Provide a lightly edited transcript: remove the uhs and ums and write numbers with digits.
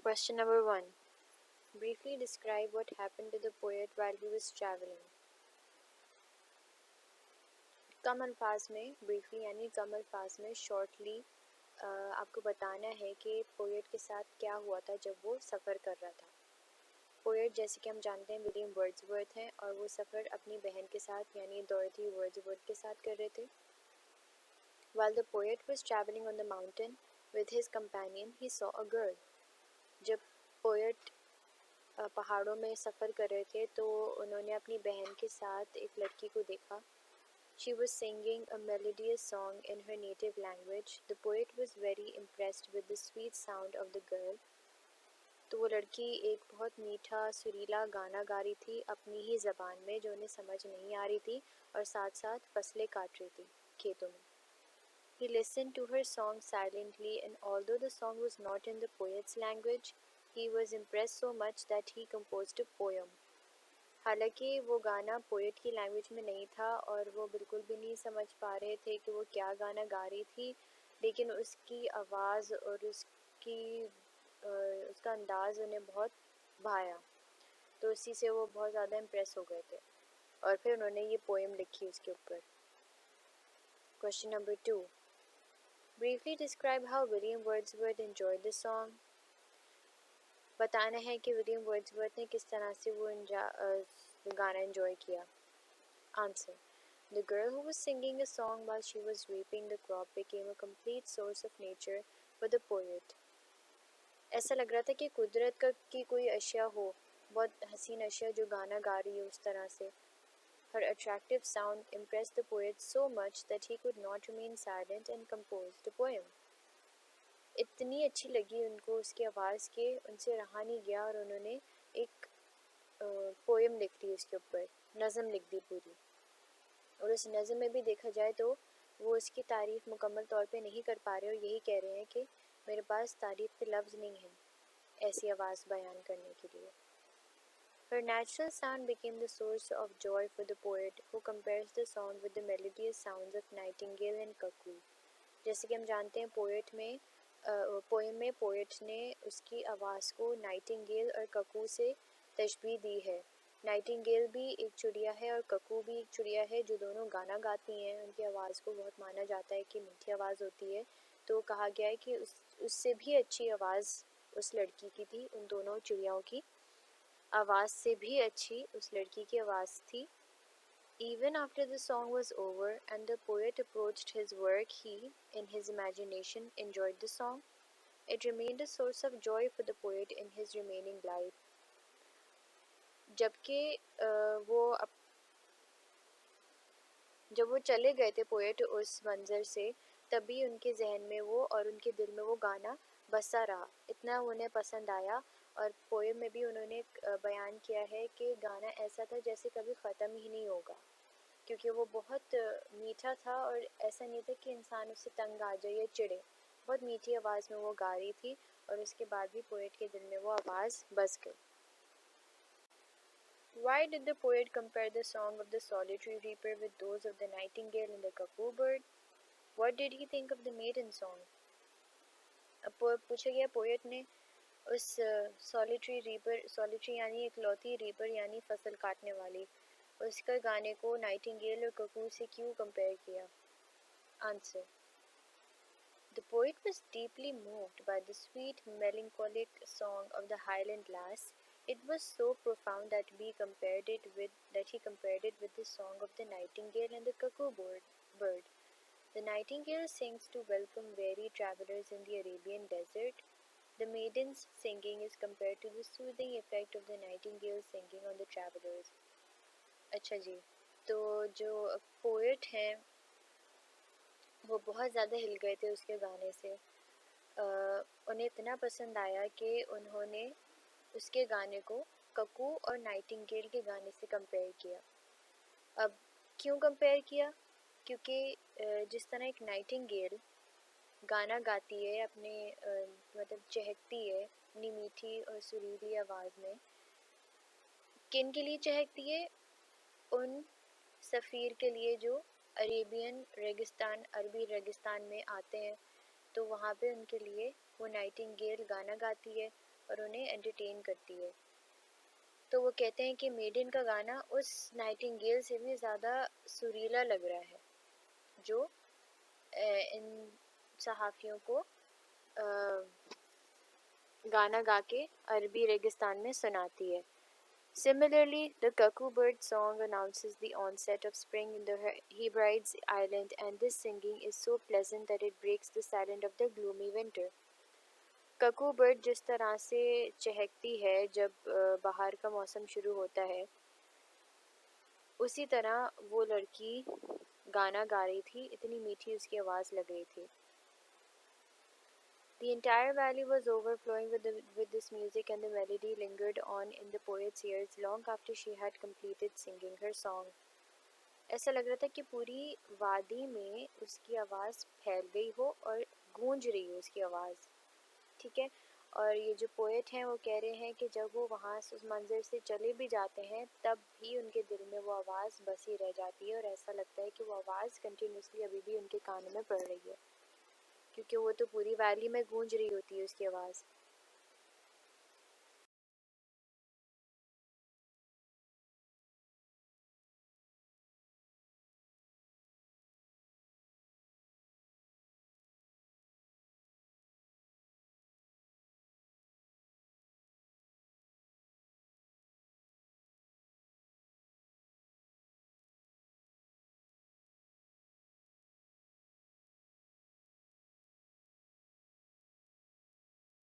Question number 1. Briefly describe what happened to the poet while he was traveling. कम अल्फाज में briefly यानी कम अल्फाज में shortly आपको बताना है कि पोएट के साथ क्या हुआ था जब वो सफ़र कर रहा था। पोएट जैसे कि हम जानते हैं विलियम वर्ड्सवर्थ हैं और वो सफ़र अपनी बहन के साथ यानी डॉरथी वर्ड्सवर्थ के साथ कर रहे थे। While the poet was traveling on the mountain with his companion, he saw a girl. जब पोएट पहाड़ों में सफ़र कर रहे थे तो उन्होंने अपनी बहन के साथ एक लड़की को देखा। She was singing a melodious song in her native language. The poet was very impressed with the sweet sound of the girl. तो वो लड़की एक बहुत मीठा सुरीला गाना गा रही थी अपनी ही ज़बान में जो उन्हें समझ नहीं आ रही थी और साथ साथ फसलें काट रही थी खेतों में। He listened to her song silently, and although the song was not in the poet's language, he was impressed so much that he composed a poem. हालांकि वो गाना पोएट की लैंग्वेज में नहीं था और वो बिल्कुल भी नहीं समझ पा रहे थे कि वो क्या गाना गा रही थी, लेकिन उसकी आवाज़ और उसका अंदाज़ उन्हें बहुत भाया, तो उसी से वो बहुत ज़्यादा इम्प्रेस हो गए थे और फिर उन्होंने ये पोएम लिखी उसके ऊपर। Question number 2. Briefly describe how William Wordsworth enjoyed the song. बताना है कि विलियम वर्ड्सवर्थ ने किस तरह से वो गाना एंजॉय किया। Answer. The girl who was singing a song while she was reaping the crop became a complete source of nature for the poet. ऐसा लग रहा था कि कुदरत की कोई अशिया हो, बहुत हसीन अशिया जो गाना गा रही है उस तरह से। Her attractive sound impressed the poet so much that he could not remain silent and composed a poem. इतनी अच्छी लगी उनको उसकी आवाज़ के उनसे रहा नहीं गया और उन्होंने एक पोएम लिख दी उसके ऊपर, नज़म लिख दी पूरी। और उस नज़म में भी देखा जाए तो वो उसकी तारीफ़ मुकम्मल तौर पे नहीं कर पा रहे और यही कह रहे हैं कि मेरे पास तारीफ़ के लफ्ज़ नहीं हैं ऐसी आवाज़ बयान करने के लिए। Her natural sound became the source of joy for the poet, who compares the song with the melodious sounds of nightingale and cuckoo. जैसे कि हम जानते हैं पोएम में पोएट ने उसकी आवाज़ को नाइटिंगेल और ककू से तशबीह दी है। नाइटिंगेल भी एक चिड़िया है और ककू भी एक चिड़िया है जो दोनों गाना गाती हैं। उनकी आवाज़ को बहुत माना जाता है कि मीठी आवाज़ होती है, तो कहा गया है कि उससे भी अच्छी आवाज़ उस लड़की की थी, उन दोनों चिड़ियाओं की आवाज़ से भी अच्छी उस लड़की की आवाज़ थी। Even after the song was over and the poet approached his work, he, in his imagination, enjoyed the song. It remained a source of joy for the poet in his remaining life. जब वो चले गए थे poet उस मंज़र से, तभी उनके जहन में वो और उनके दिल में वो गाना बसा रहा, इतना उन्हें पसंद आया। और पोएम में भी उन्होंने बयान किया है कि गाना ऐसा था जैसे कभी ख़त्म ही नहीं होगा, क्योंकि वो बहुत मीठा था और ऐसा नहीं था कि इंसान उससे तंग आ जाए या चिढ़े। बहुत मीठी आवाज़ में वो गा रही थी और उसके बाद भी पोएट के दिल में वो आवाज़ बस गई। Why did the poet compare the song of the solitary reaper with those of the nightingale and the cuckoo bird? What did he think of the maiden song? अब पूछा गया पोएट ने उस सॉलिटरी यानी इकलौती रीपर यानी फसल काटने वाली, उसके गाने को नाइटिंगेल और ककू से क्यों कंपेयर किया? Answer. The poet was deeply moved by the sweet, melancholic song of the Highland lass. It was so profound that he compared it with the song of the nightingale and the cuckoo bird. The nightingale sings to welcome weary travelers in the Arabian desert. The maiden's singing is compared to the soothing effect of the nightingale singing on the travelers. अच्छा जी, तो जो poet हैं वो बहुत ज़्यादा हिल गए थे उसके गाने से। उन्हें इतना पसंद आया कि उन्होंने उसके गाने को ककू और नाइटिंगेल के गाने से कंपेयर किया। अब क्यों कंपेयर किया? क्योंकि जिस तरह एक नाइटिंगेल गाना गाती है अपने मतलब चहकती है अपनी मीठी और सुरीली आवाज़ में, किन के लिए चहकती है? उन सफ़ीर के लिए जो अरबी रेगिस्तान में आते हैं, तो वहाँ पे उनके लिए वो नाइटिंगेल गाना गाती है और उन्हें एंटरटेन करती है। तो वो कहते हैं कि मेडिन का गाना उस नाइटिंगेल से भी ज़्यादा सुरीला लग रहा है, जो इन सहाफ़ियों को गाना गा के अरबी रेगिस्तान में सुनाती है। Similarly, the cuckoo bird song announces the onset of spring in the Hebrides island, and this singing is so pleasant that it breaks the silence of the gloomy winter. ककू bird जिस तरह से चहकती है जब बाहर का मौसम शुरू होता है, उसी तरह वो लड़की गाना गा रही थी, इतनी मीठी उसकी आवाज़ लग रही थी। The entire valley was overflowing with this music, and the melody lingered on in the poet's ears long after she had completed singing her song. ऐसा लग रहा था कि पूरी वादी में उसकी आवाज़ फैल गई हो और गूंज रही हो उसकी आवाज़। ठीक है। और ये जो पोएट हैं वो कह रहे हैं कि जब वो वहाँ से उस मंज़र से चले भी जाते हैं, तब भी उनके दिल में वो आवाज़ बसी रह जाती है और ऐसा लगता है कि वो आवाज़ कंटिन्यूसली अभी भी उनके कानों में पड़ रही है, क्योंकि वो तो पूरी वैली में गूंज रही होती है उसकी आवाज़।